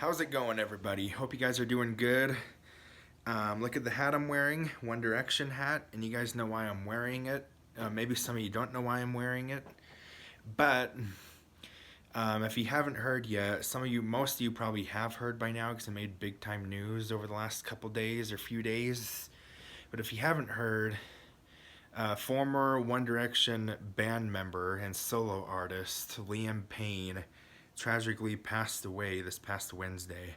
How's it going, everybody? Hope you guys are doing good. Look at the hat I'm wearing, One Direction hat, and you guys know why I'm wearing it. Maybe some of you don't know why I'm wearing it, but if you haven't heard yet, most of you probably have heard by now because it made big time news over the last couple days or few days. But if you haven't heard, former One Direction band member and solo artist Liam Payne tragically passed away this past Wednesday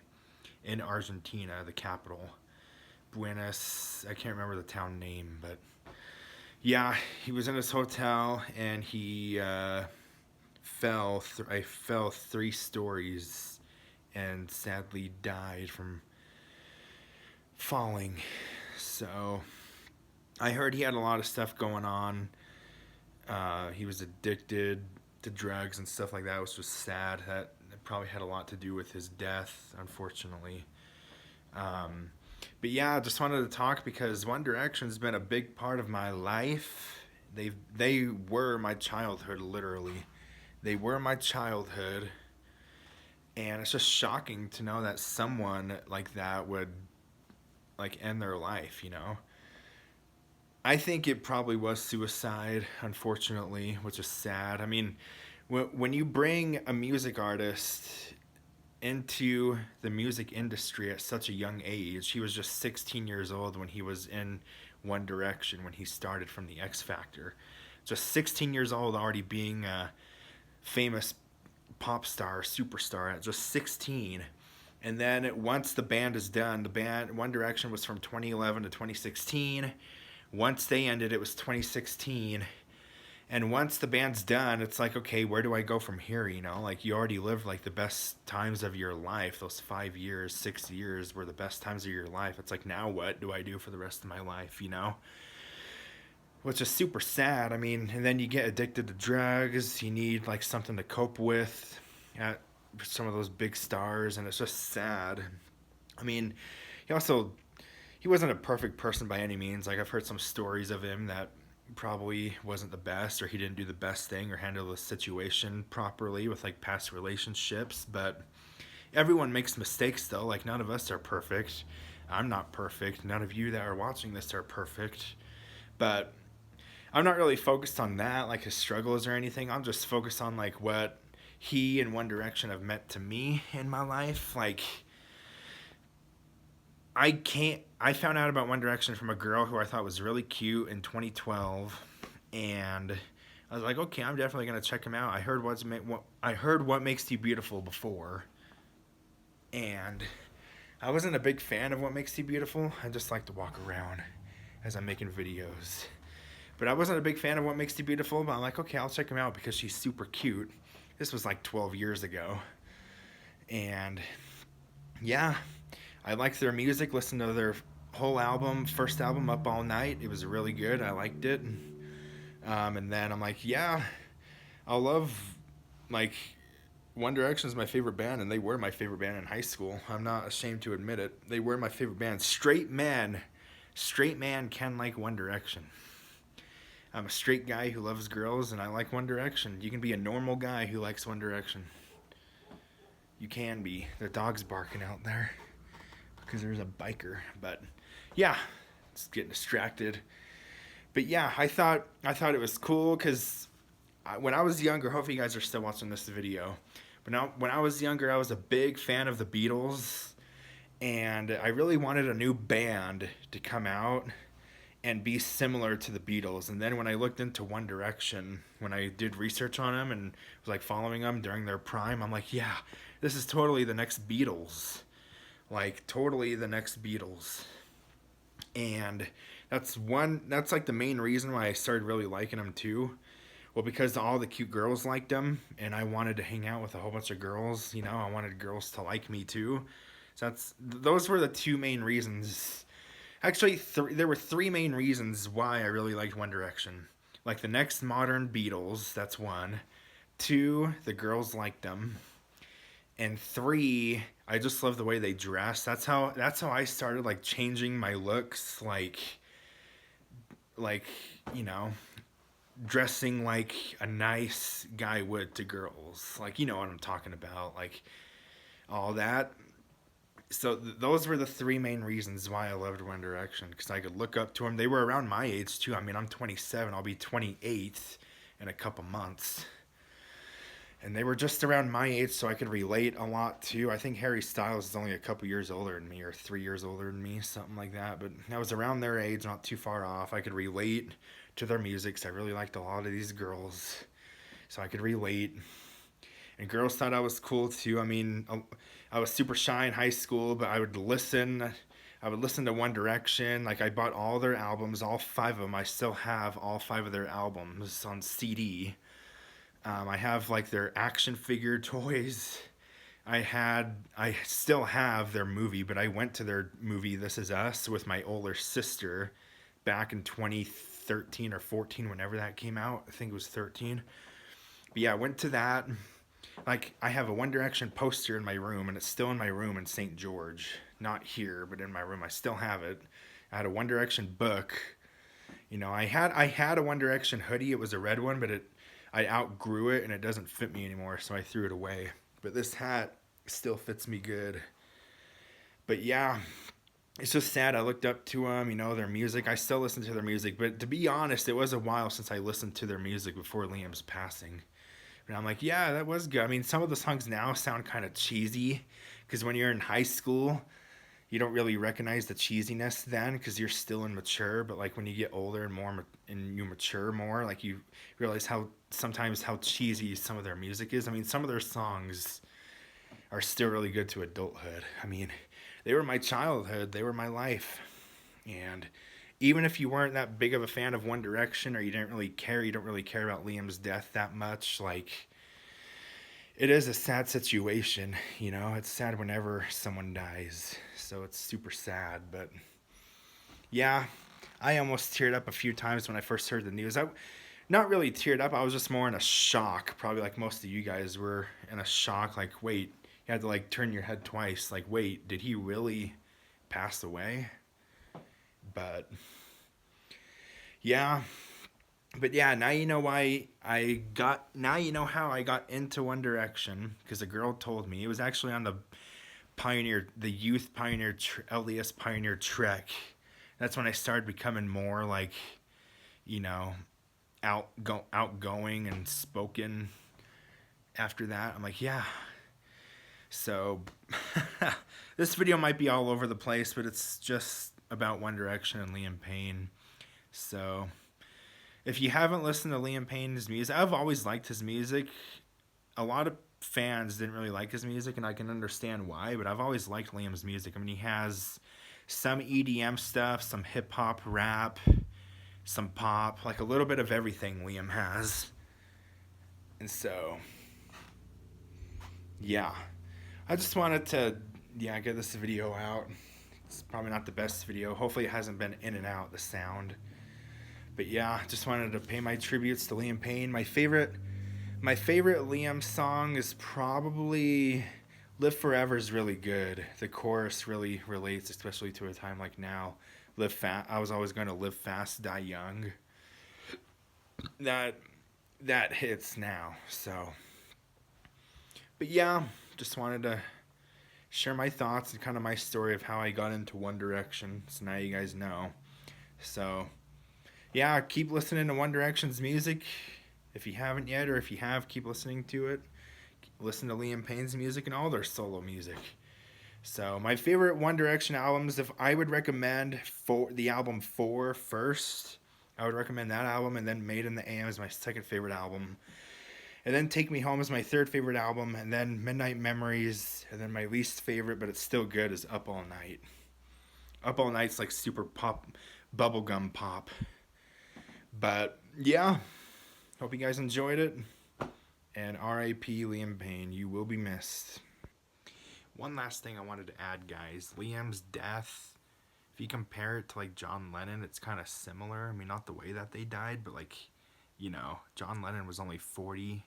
in Argentina, the capital. I can't remember the town name, but yeah, he was in his hotel and he I fell 3 stories and sadly died from falling. So I heard he had a lot of stuff going on. He was addicted to drugs and stuff like that, which was sad. That probably had a lot to do with his death, unfortunately. But yeah, I just wanted to talk because One Direction's been a big part of my life. They were my childhood, literally. They were my childhood, and it's just shocking to know that someone like that would like end their life. I think it probably was suicide, unfortunately, which is sad. I mean, when you bring a music artist into the music industry at such a young age, he was just 16 years old when he was in One Direction, when he started from the X Factor. Just 16 years old, already being a famous pop star, superstar at just 16. And then once the band is done, the band One Direction was from 2011 to 2016. Once they ended, it was 2016. And once the band's done, it's like, okay, where do I go from here? Like you already lived like the best times of your life. Those 5 years, 6 years were the best times of your life. It's like, now what do I do for the rest of my life? Which is super sad. I mean, and then you get addicted to drugs. You need like something to cope with at some of those big stars, and it's just sad. I mean, he wasn't a perfect person by any means. Like I've heard some stories of him that probably wasn't the best, or he didn't do the best thing or handle the situation properly with like past relationships. But everyone makes mistakes though. Like none of us are perfect. I'm not perfect. None of you that are watching this are perfect. But I'm not really focused on that, like his struggles or anything. I'm just focused on like what he and One Direction have meant to me in my life. Like I found out about One Direction from a girl who I thought was really cute in 2012, and I was like, okay, I'm definitely gonna check him out. I heard What Makes You Beautiful before, and I wasn't a big fan of What Makes You Beautiful. I just like to walk around as I'm making videos. But I wasn't a big fan of What Makes You Beautiful, but I'm like, okay, I'll check him out because she's super cute. This was like 12 years ago. And yeah, I liked their music, listened to their whole album, first album, Up All Night. It was really good. I liked it. And then I'm like, yeah, I'll love, like, One Direction is my favorite band, and they were my favorite band in high school. I'm not ashamed to admit it. They were my favorite band. Straight man can like One Direction. I'm a straight guy who loves girls, and I like One Direction. You can be a normal guy who likes One Direction. You can be. The dog's barking out there because there's a biker. But yeah, it's getting distracted. But yeah, I thought it was cool because when I was younger, hopefully you guys are still watching this video. But now, when I was younger, I was a big fan of the Beatles, and I really wanted a new band to come out and be similar to the Beatles. And then when I looked into One Direction, when I did research on them and was like following them during their prime, I'm like, yeah, this is totally the next Beatles. Like totally the next Beatles. And that's like the main reason why I started really liking them too. Well, because all the cute girls liked them, and I wanted to hang out with a whole bunch of girls. I wanted girls to like me too. So those were the two main reasons. Actually, there were three main reasons why I really liked One Direction. Like the next modern Beatles, that's one. Two, the girls liked them. And three, I just love the way they dress. That's how I started like changing my looks, like you know, dressing like a nice guy would to girls. Like, you know what I'm talking about, like all that. So those were the three main reasons why I loved One Direction, because I could look up to them. They were around my age too. I mean, I'm 27. I'll be 28 in a couple months. And they were just around my age, so I could relate a lot too. I think Harry Styles is only a couple years older than me, or 3 years older than me, something like that. But I was around their age, not too far off. I could relate to their music, because I really liked a lot of these girls, so I could relate. And girls thought I was cool too. I mean, I was super shy in high school, but I would listen. I would listen to One Direction. Like, I bought all their albums, all five of them. I still have all five of their albums on CD. I have like their action figure toys. I still have their movie, but I went to their movie This Is Us with my older sister back in 2013 or 14, whenever that came out. I think it was 13. But yeah, I went to that. Like, I have a One Direction poster in my room, and it's still in my room in St. George. Not here, but in my room. I still have it. I had a One Direction book. You know, I had a One Direction hoodie. It was a red one, but I outgrew it and it doesn't fit me anymore, so I threw it away. But this hat still fits me good. But yeah, it's just sad. I looked up to them, their music. I still listen to their music, but to be honest, it was a while since I listened to their music before Liam's passing. And I'm like, yeah, that was good. I mean, some of the songs now sound kind of cheesy, because when you're in high school, you don't really recognize the cheesiness then, because you're still immature. But like when you get older and more and you mature more, like you realize how cheesy some of their music is. I mean, some of their songs are still really good to adulthood. I mean, they were my childhood, they were my life. And even if you weren't that big of a fan of One Direction, or you don't really care about Liam's death that much, like, it is a sad situation. It's sad whenever someone dies, so it's super sad. But yeah, I almost teared up a few times when I first heard the news. I not really teared up, I was just more in a shock, probably like most of you guys were in a shock. Like, wait, you had to like turn your head twice, like, wait, did he really pass away? But yeah, now you know why now you know how I got into One Direction, because a girl told me. It was actually on the Youth Pioneer, LDS Pioneer Trek. That's when I started becoming more like, you know, outgoing and spoken. After that, I'm like, yeah. So this video might be all over the place, but it's just about One Direction and Liam Payne. So if you haven't listened to Liam Payne's music, I've always liked his music. A lot of fans didn't really like his music, and I can understand why, but I've always liked Liam's music. I mean, he has some EDM stuff, some hip hop, rap, some pop, like a little bit of everything Liam has. And so, yeah. I just wanted to, get this video out. It's probably not the best video. Hopefully it hasn't been in and out, the sound. But yeah, just wanted to pay my tributes to Liam Payne. My favorite Liam song is probably Live Forever is really good. The chorus really relates, especially to a time like now. I was always going to live fast, die young. That hits now. So, but yeah, just wanted to share my thoughts and kind of my story of how I got into One Direction. So now you guys know. So, yeah, keep listening to One Direction's music. If you haven't yet, or if you have, keep listening to it. Listen to Liam Payne's music and all their solo music. So my favorite One Direction albums, if I would recommend the album 4 first, I would recommend that album, and then Made in the AM is my second favorite album. And then Take Me Home is my third favorite album, and then Midnight Memories, and then my least favorite, but it's still good, is Up All Night. Up All Night's like super pop, bubblegum pop. But yeah, hope you guys enjoyed it. And R.I.P. Liam Payne, you will be missed. One last thing I wanted to add, guys. Liam's death, if you compare it to like John Lennon, it's kind of similar. I mean, not the way that they died, but like, John Lennon was only 40,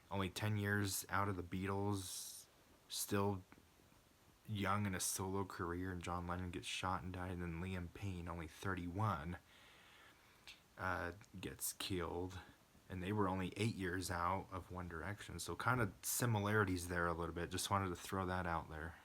only 10 years out of the Beatles, still young in a solo career, and John Lennon gets shot and died, and then Liam Payne, only 31, gets killed. And they were only 8 years out of One Direction. So kind of similarities there a little bit. Just wanted to throw that out there.